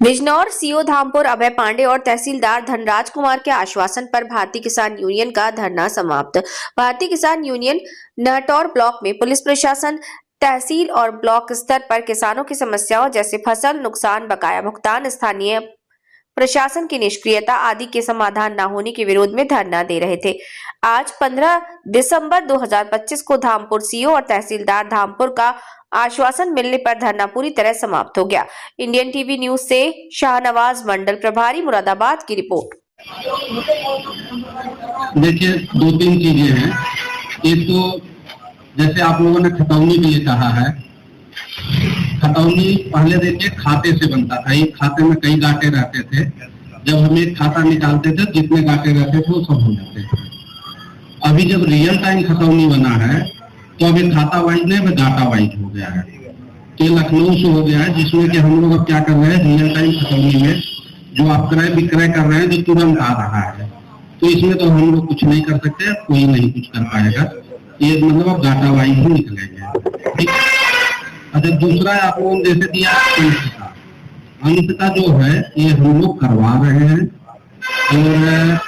Bijnor CO Dhampur अभय पांडे और तहसीलदार धनराज कुमार के आश्वासन पर भारतीय किसान यूनियन का धरना समाप्त। भारतीय किसान यूनियन नहटौर ब्लॉक में पुलिस प्रशासन, तहसील और ब्लॉक स्तर पर किसानों की समस्याओं जैसे फसल नुकसान, बकाया भुगतान, स्थानीय प्रशासन की निष्क्रियता आदि के समाधान न होने के विरोध में धरना दे रहे थे। आज 15 दिसंबर 2025 को धामपुर सीओ और तहसीलदार धामपुर का आश्वासन मिलने पर धरना पूरी तरह समाप्त हो गया। इंडियन टीवी न्यूज से शाहनवाज मंडल प्रभारी, मुरादाबाद की रिपोर्ट। देखिए, दो तीन चीजें हैं। एक तो जैसे आप लोगों ने खतौनी के लिए कहा है, खतौनी पहले देखिए खाते से बनता था। एक खाते में कई गांठे रहते थे। जब हम एक खाता निकालते थे, जितने गांठे रहते थे वो सब हो जाते थे। अभी जब रियल टाइम खतौनी बना है तो अभी खाता वाइज नहीं, अभी डाटा वाइज हो गया है। तो लखनऊ से हो गया है, जिसमें कि हम लोग अब क्या कर रहे हैं, रियल टाइम खतौनी में जो आप क्रय विक्रय कर रहे हैं, जो तुरंत आ रहा है, तो इसमें तो हम लोग कुछ नहीं कर सकते, कोई नहीं कुछ कर पाएगा। ये मतलब अब डाटा वाइज ही निकलेंगे, ठीक। अच्छा, दूसरा आप लोगों ने जैसे दिया अंत का जो है ये हम लोग करवा रहे हैं, और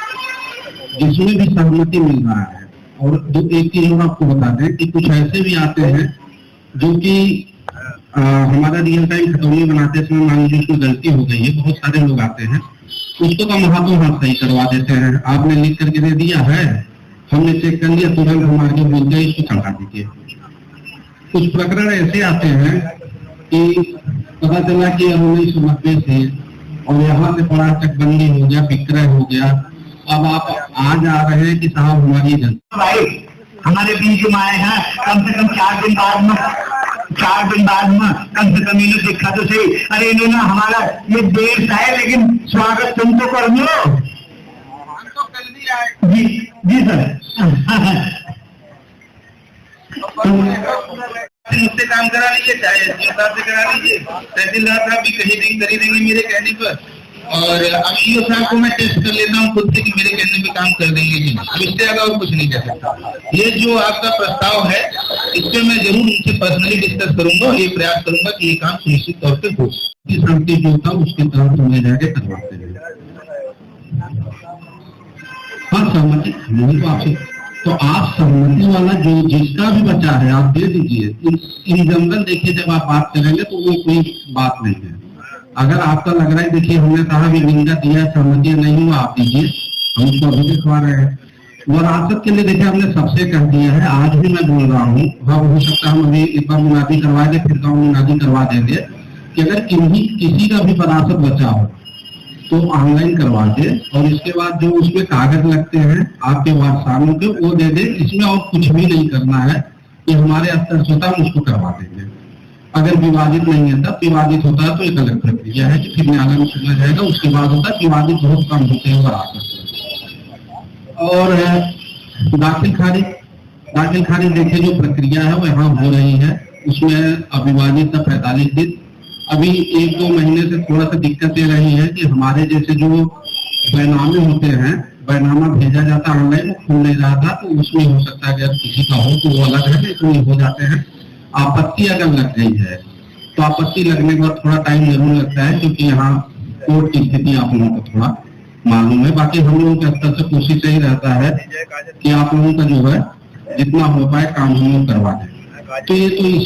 जिसमें भी सहमति मिल रहा है। और दो एक चीज हम आपको बता दें कि कुछ ऐसे भी आते हैं जो कि हमारा रियल टाइम खतौनी बनाते समय मान लीजिए उसमें गलती हो गई है, बहुत सारे लोग आते हैं, उसको तो हम हाथों हाथ सही करवा देते हैं। आपने लिख करके दे दिया है, हमने चेक कर लिया, तुरंत हमारे बोलते हैं इसको चढ़ा दीजिए। कुछ प्रकरण ऐसे आते हैं कि पता चला कि 1990 से और यहाँ से बड़ा चकबंदी हो गया, विक्रय हो गया, अब आप आज आ रहे हैं कि साहब हमारी भाई हमारे बीच में आए हैं, कम से कम 4 दिन बाद में कम से कम इन्हें देखा तो सही। अरे इन्होंने हमारा ये देर है लेकिन स्वागत तुम तो कर लो। जी जी सर। मुझसे काम करा लीजिए, चाहे एसडीओ साहब से करा लीजिए, तहसीलदार साहब भी कहीं नहीं करी देंगे मेरे कहने पर। और अब ईओ साहब को मैं टेस्ट कर लेता हूँ खुद से कि मेरे कहने पे काम कर देंगे कि नहीं। अब इससे आगे और कुछ नहीं कर सकता। ये जो आपका प्रस्ताव है, इस पे मैं जरूर उनसे पर्सनली डिस्कस करूंगा और ये प्रयास करूंगा कि ये काम सुनिश्चित तौर पर हो। सहमति जो था उसके तहत हम ले जाके करवाते हैं। हाँ, सहमति नहीं तो आपसे, तो आप सहमति वाला जो जिसका भी बचा है आप दे दीजिए। इन जनरल देखिए, जब आप बात करेंगे तो वो कोई बात नहीं है। अगर आपका लग रहा है, देखिए हमने कहा भी निंदा दिया, सहमति नहीं हुआ, आप दीजिए, हम उसको अभी दिखवा रहे हैं। विरासत के लिए देखिए हमने सबसे कह दिया है, आज भी मैं बोल रहा हूँ, हाँ हो सकता है हम अभी एक बार मुनादी करवा दे, फिर गाँव मुनादी करवा देंगे कि अगर किसी का भी विरासत बचा हो तो ऑनलाइन करवा दे, और इसके बाद जो उसमें कागज लगते हैं आपके वारसानों के वो दे दे। इसमें और कुछ भी नहीं करना है, ये हमारे स्तर से होता है, हम उसको करवा देंगे। अगर विवादित नहीं है तब, विवादित होता है तो एक अलग प्रक्रिया है कि फिर न्यायालय में चला जाएगा, उसके बाद होता है। विवादित बहुत कम होते हैं विरासत। और दाखिल खारिज देखिए जो प्रक्रिया है वो यहाँ हो रही है, उसमें अविवादित का 45 दिन। अभी 1-2 महीने से थोड़ा सा दिक्कत ये रही है कि हमारे जैसे जो बैनामे होते हैं, बैनामा भेजा जाता है ऑनलाइन, वो खुल नहीं रहा था, तो उसमें हो सकता है अगर किसी का हो तो वो अलग है, इसमें हो जाते हैं। आपत्ति अगर लग गई है तो आपत्ति लगने के बाद थोड़ा टाइम जरूर लगता है, क्योंकि यहाँ कोर्ट की स्थिति आप लोगों को थोड़ा मालूम है। बाकी हम लोगों के स्तर से कोशिश यही रहता है कि आप लोगों का जो है जितना हो पाए काम हम लोग करवा दें। तो ये तो इसमें